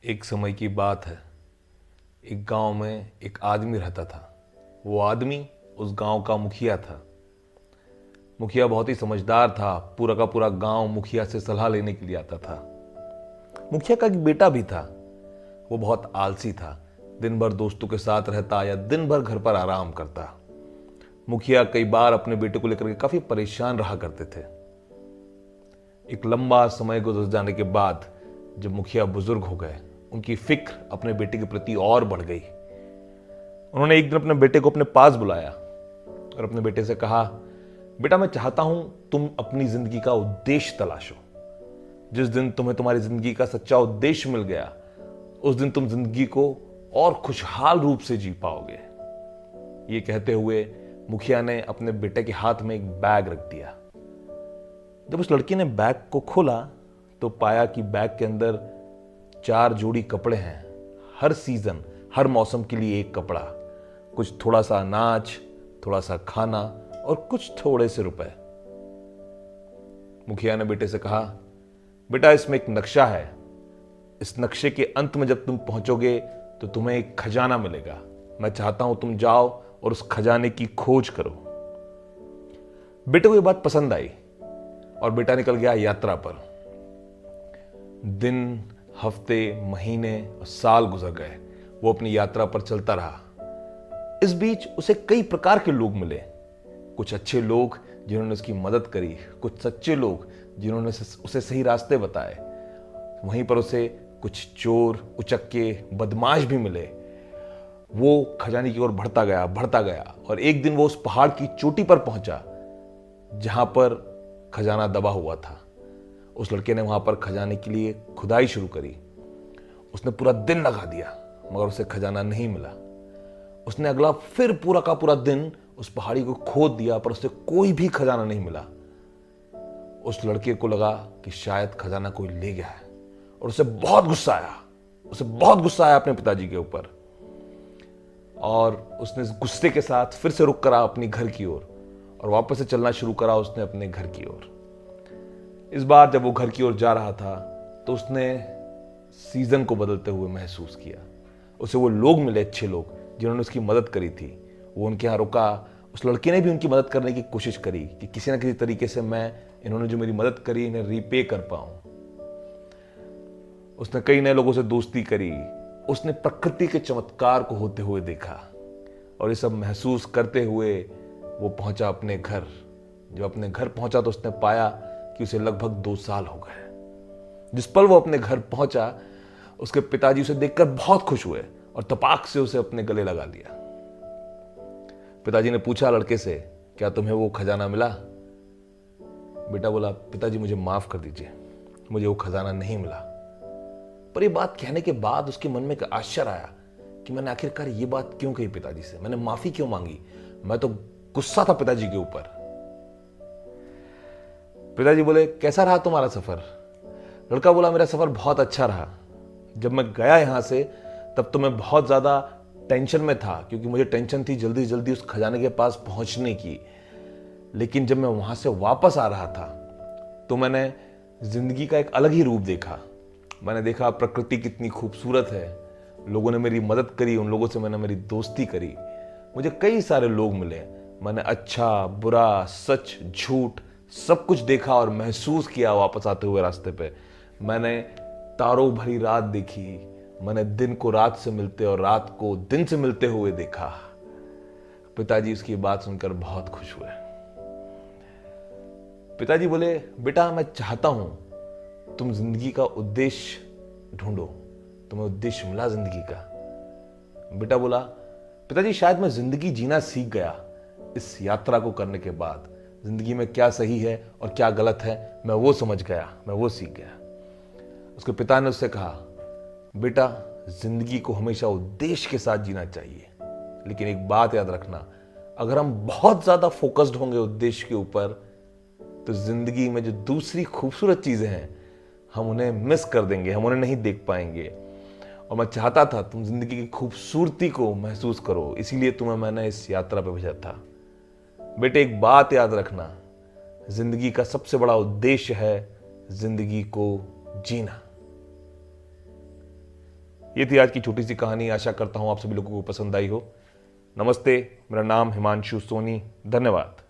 एक समय की बात है। एक गांव में एक आदमी रहता था। वो आदमी उस गांव का मुखिया था। मुखिया बहुत ही समझदार था। पूरा का पूरा गांव मुखिया से सलाह लेने के लिए आता था। मुखिया का एक बेटा भी था। वो बहुत आलसी था। दिन भर दोस्तों के साथ रहता या दिन भर घर पर आराम करता। मुखिया कई बार अपने बेटे को लेकर के काफी परेशान रहा करते थे। एक लंबा समय गुजर जाने के बाद जब मुखिया बुजुर्ग हो गए, उनकी फिक्र अपने बेटे के प्रति और बढ़ गई। उन्होंने एक दिन अपने बेटे को अपने पास बुलाया और अपने बेटे से कहा, बेटा मैं चाहता हूं तुम अपनी जिंदगी का उद्देश्य तलाशो। जिस दिन तुम्हें तुम्हारी जिंदगी का सच्चा उद्देश्य मिल गया, उस दिन तुम जिंदगी को और खुशहाल रूप से जी पाओगे। ये कहते हुए मुखिया ने अपने बेटे के हाथ में एक बैग रख दिया। जब उस लड़की ने बैग को खोला तो पाया कि बैग के अंदर 4 जोड़ी कपड़े हैं। हर सीजन, हर मौसम के लिए एक कपड़ा, कुछ थोड़ा सा अनाज, थोड़ा सा खाना और कुछ थोड़े से रुपए। मुखिया ने बेटे से कहा, बेटा इसमें एक नक्शा है। इस नक्शे के अंत में जब तुम पहुंचोगे तो तुम्हें एक खजाना मिलेगा। मैं चाहता हूं तुम जाओ और उस खजाने की खोज करो। बेटे को यह बात पसंद आई और बेटा निकल गया यात्रा पर। दिन, हफ्ते, महीने और साल गुजर गए। वो अपनी यात्रा पर चलता रहा। इस बीच उसे कई प्रकार के लोग मिले। कुछ अच्छे लोग जिन्होंने उसकी मदद करी, कुछ सच्चे लोग जिन्होंने उसे सही रास्ते बताए। वहीं पर उसे कुछ चोर, उचक्के, बदमाश भी मिले। वो खजाने की ओर बढ़ता गया और एक दिन वो उस पहाड़ की चोटी पर पहुंचा जहां पर खजाना दबा हुआ था। उस लड़के ने वहां पर खजाने के लिए खुदाई शुरू करी। उसने पूरा दिन लगा दिया मगर उसे खजाना नहीं मिला। उसने अगला फिर पूरा का पूरा दिन उस पहाड़ी को खोद दिया पर उसे कोई भी खजाना नहीं मिला। उस लड़के को लगा कि शायद खजाना कोई ले गया है और उसे बहुत गुस्सा आया अपने पिताजी के ऊपर। और उसने इस गुस्से के साथ फिर से रुक करा अपनी घर की ओर और वापस से चलना शुरू करा उसने अपने घर की ओर। इस बार जब वो घर की ओर जा रहा था तो उसने सीजन को बदलते हुए महसूस किया। उसे वो लोग मिले, अच्छे लोग जिन्होंने उसकी मदद करी थी। वो उनके यहाँ रुका। उस लड़के ने भी उनकी मदद करने की कोशिश करी कि किसी ना किसी तरीके से मैं इन्होंने जो मेरी मदद करी इन्हें रीपे कर पाऊं। उसने कई नए लोगों से दोस्ती करी। उसने प्रकृति के चमत्कार को होते हुए देखा और ये सब महसूस करते हुए वो पहुंचा अपने घर। जब अपने घर पहुंचा तो उसने पाया कि उसे लगभग 2 साल हो गए। जिस पल वो अपने घर पहुंचा, उसके पिताजी उसे देखकर बहुत खुश हुए और तपाक से उसे अपने गले लगा लिया। पिताजी ने पूछा लड़के से, क्या तुम्हें वो खजाना मिला? बेटा बोला, पिताजी मुझे माफ कर दीजिए, मुझे वो खजाना नहीं मिला। पर ये बात कहने के बाद उसके मन में एक आश्चर्य आया कि मैंने आखिरकार ये बात क्यों कही पिताजी से, मैंने माफी क्यों मांगी? मैं तो गुस्सा था पिताजी के ऊपर। पिताजी बोले, कैसा रहा तुम्हारा सफर? लड़का बोला, मेरा सफर बहुत अच्छा रहा। जब मैं गया यहां से तब तो मैं बहुत ज्यादा टेंशन में था क्योंकि मुझे टेंशन थी जल्दी जल्दी उस खजाने के पास पहुंचने की। लेकिन जब मैं वहां से वापस आ रहा था तो मैंने जिंदगी का एक अलग ही रूप देखा। मैंने देखा प्रकृति कितनी खूबसूरत है। लोगों ने मेरी मदद करी, उन लोगों से मैंने मेरी दोस्ती करी। मुझे कई सारे लोग मिले। मैंने अच्छा, बुरा, सच, झूठ सब कुछ देखा और महसूस किया। वापस आते हुए रास्ते पे मैंने तारों भरी रात देखी। मैंने दिन को रात से मिलते और रात को दिन से मिलते हुए देखा। पिताजी उसकी बात सुनकर बहुत खुश हुए। पिताजी बोले, बेटा मैं चाहता हूं तुम जिंदगी का उद्देश्य ढूंढो। तुम्हें उद्देश्य मिला जिंदगी का? बेटा बोला, पिताजी शायद मैं जिंदगी जीना सीख गया। इस यात्रा को करने के बाद जिंदगी में क्या सही है और क्या गलत है मैं वो समझ गया, मैं वो सीख गया। उसके पिता ने उससे कहा, बेटा जिंदगी को हमेशा उद्देश्य के साथ जीना चाहिए, लेकिन एक बात याद रखना, अगर हम बहुत ज्यादा फोकस्ड होंगे उद्देश्य के ऊपर तो जिंदगी में जो दूसरी खूबसूरत चीजें हैं हम उन्हें मिस कर देंगे, हम उन्हें नहीं देख पाएंगे। और मैं चाहता था तुम जिंदगी की खूबसूरती को महसूस करो, इसीलिए तुम्हें मैंने इस यात्रा पर भेजा था। बेटे एक बात याद रखना, जिंदगी का सबसे बड़ा उद्देश्य है जिंदगी को जीना। ये थी आज की छोटी सी कहानी। आशा करता हूं आप सभी लोगों को पसंद आई हो। नमस्ते, मेरा नाम हिमांशु सोनी। धन्यवाद।